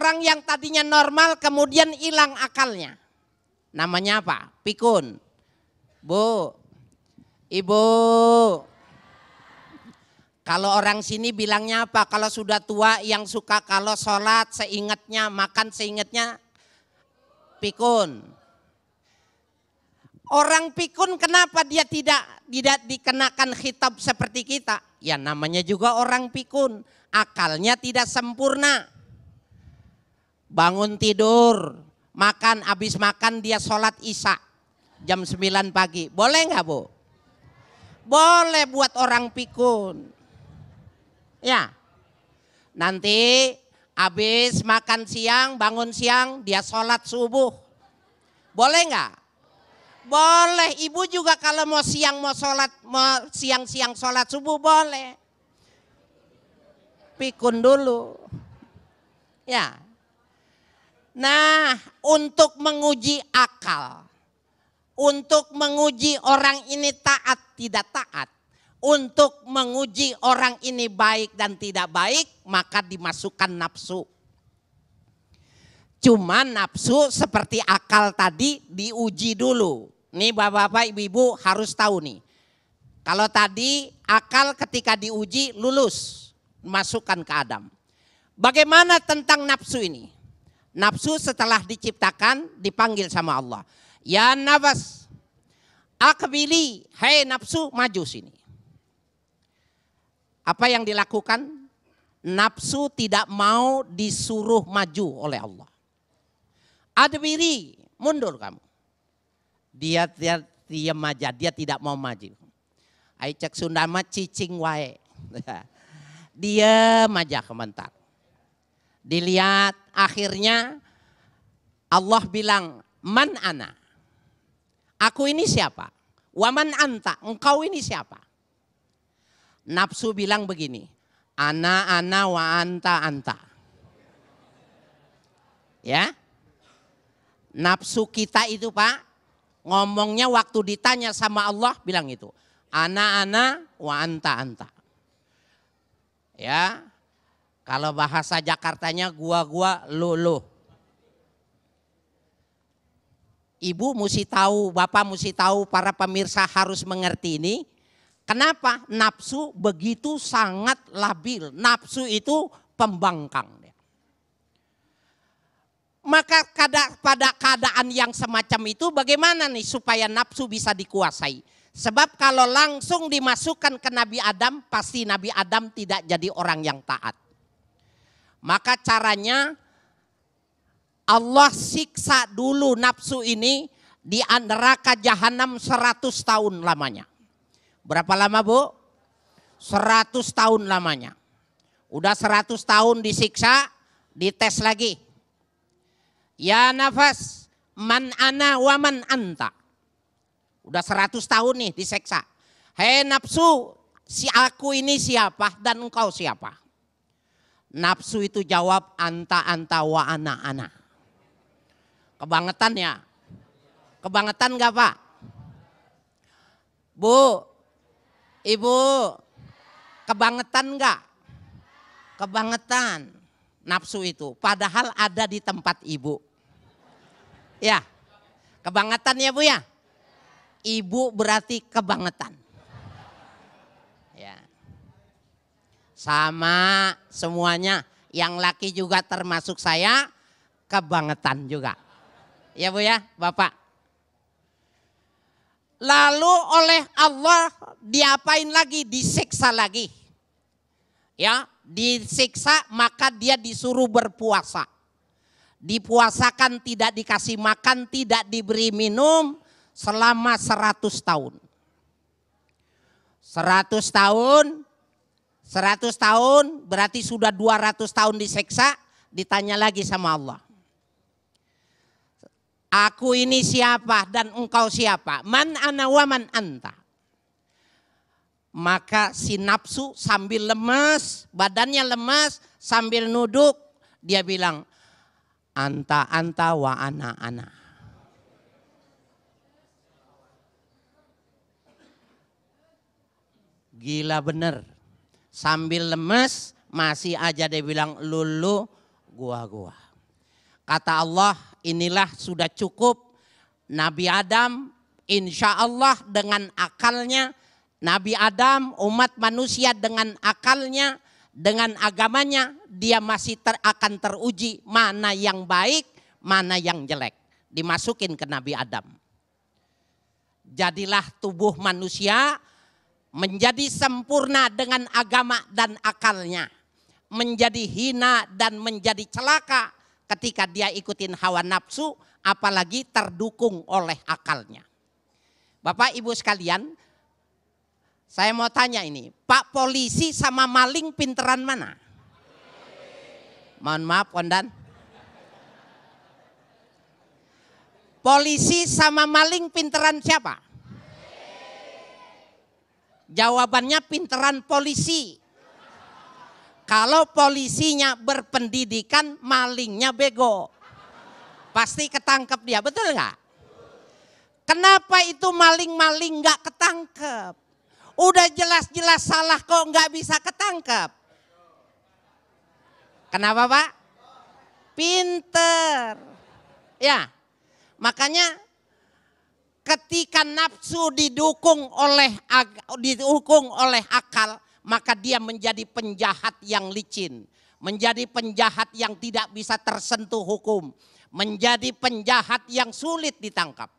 Orang yang tadinya normal kemudian hilang akalnya. Namanya apa? Pikun. Bu, ibu. Kalau orang sini bilangnya apa? Kalau sudah tua yang suka kalau sholat seingatnya, makan seingatnya, pikun. Orang pikun kenapa dia tidak dikenakan khitab seperti kita? Ya namanya juga orang pikun. Akalnya tidak sempurna. Bangun tidur, makan, habis makan dia sholat isya jam 9 pagi. Boleh nggak Bu? Boleh buat orang pikun. Ya, nanti habis makan siang, bangun siang, dia sholat subuh. Boleh nggak? Boleh. Ibu juga kalau mau siang mau sholat, mau siang-siang sholat subuh boleh. Pikun dulu. Ya. Nah, untuk menguji akal, untuk menguji orang ini taat tidak taat, untuk menguji orang ini baik dan tidak baik, maka dimasukkan nafsu. Cuma nafsu seperti akal tadi diuji dulu. Nih bapak-bapak ibu-ibu harus tahu nih. Kalau tadi akal ketika diuji lulus, masukkan ke Adam. Bagaimana tentang nafsu ini? Nafsu setelah diciptakan dipanggil sama Allah. Ya nafas, akbili, hai nafsu maju sini. Apa yang dilakukan? Nafsu tidak mau disuruh maju oleh Allah. Adbiri, mundur kamu. Dia diam aja, dia tidak mau maju. Ai cek Sunda mah cicing wae. Diam aja sebentar. Dilihat akhirnya Allah bilang, man ana. Aku ini siapa? Waman anta, engkau ini siapa? Nafsu bilang begini, ana wa anta. Ya. Nafsu kita itu Pak, ngomongnya waktu ditanya sama Allah bilang itu, ana wa anta. Ya. Kalau bahasa Jakartanya gua, lu. Ibu mesti tahu, bapak mesti tahu, para pemirsa harus mengerti ini. Kenapa? Nafsu begitu sangat labil. Nafsu itu pembangkang. Maka pada keadaan yang semacam itu bagaimana nih supaya nafsu bisa dikuasai? Sebab kalau langsung dimasukkan ke Nabi Adam, pasti Nabi Adam tidak jadi orang yang taat. Maka caranya Allah siksa dulu nafsu ini di neraka jahanam 100 tahun lamanya. Berapa lama Bu? 100 tahun lamanya. Udah 100 tahun disiksa, dites lagi. Ya nafas, man ana wa man anta. Udah 100 tahun nih disiksa. Hei nafsu, si aku ini siapa dan engkau siapa? Nafsu itu jawab anta wa ana. Kebangetan ya? Kebangetan gak Pak? Bu, ibu, kebangetan gak? Kebangetan nafsu itu. Padahal ada di tempat ibu. Ya, kebangetan ya Bu ya? Ibu berarti kebangetan. Ya. Sama semuanya, yang laki juga termasuk saya, kebangetan juga. Ya Bu ya, Bapak. Lalu oleh Allah diapain lagi? Disiksa lagi. Ya, disiksa maka dia disuruh berpuasa. Dipuasakan, tidak dikasih makan, tidak diberi minum selama 100 tahun. 100 tahun berarti sudah 200 tahun disiksa, ditanya lagi sama Allah. Aku ini siapa dan engkau siapa? Man ana wa man anta. Maka si nafsu sambil lemas, badannya lemas, sambil nuduk, dia bilang, anta wa ana. Gila bener. Sambil lemes masih aja dia bilang lulu gua. Kata Allah, inilah sudah cukup. Nabi Adam insya Allah dengan akalnya, Nabi Adam umat manusia dengan akalnya, dengan agamanya, dia masih akan teruji mana yang baik, mana yang jelek. Dimasukin ke Nabi Adam. Jadilah tubuh manusia menjadi sempurna dengan agama dan akalnya. Menjadi hina dan menjadi celaka ketika dia ikutin hawa nafsu, apalagi terdukung oleh akalnya. Bapak Ibu sekalian, saya mau tanya ini, Pak polisi sama maling pinteran mana? Mohon maaf, Kondan. Polisi sama maling pinteran siapa? Jawabannya pinteran polisi. Kalau polisinya berpendidikan, malingnya bego. Pasti ketangkep dia, betul nggak? Kenapa itu maling-maling nggak ketangkep? Udah jelas-jelas salah kok nggak bisa ketangkep. Kenapa Pak? Pinter. Ya, makanya ketika nafsu didukung oleh akal, maka dia menjadi penjahat yang licin, menjadi penjahat yang tidak bisa tersentuh hukum, menjadi penjahat yang sulit ditangkap.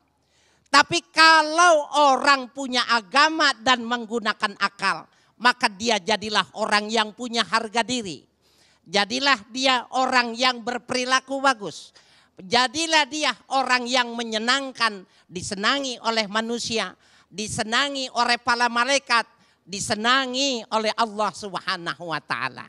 Tapi kalau orang punya agama dan menggunakan akal, maka dia jadilah orang yang punya harga diri. Jadilah dia orang yang berperilaku bagus. Jadilah dia orang yang menyenangkan, disenangi oleh manusia, disenangi oleh para malaikat, disenangi oleh Allah Subhanahu wa taala.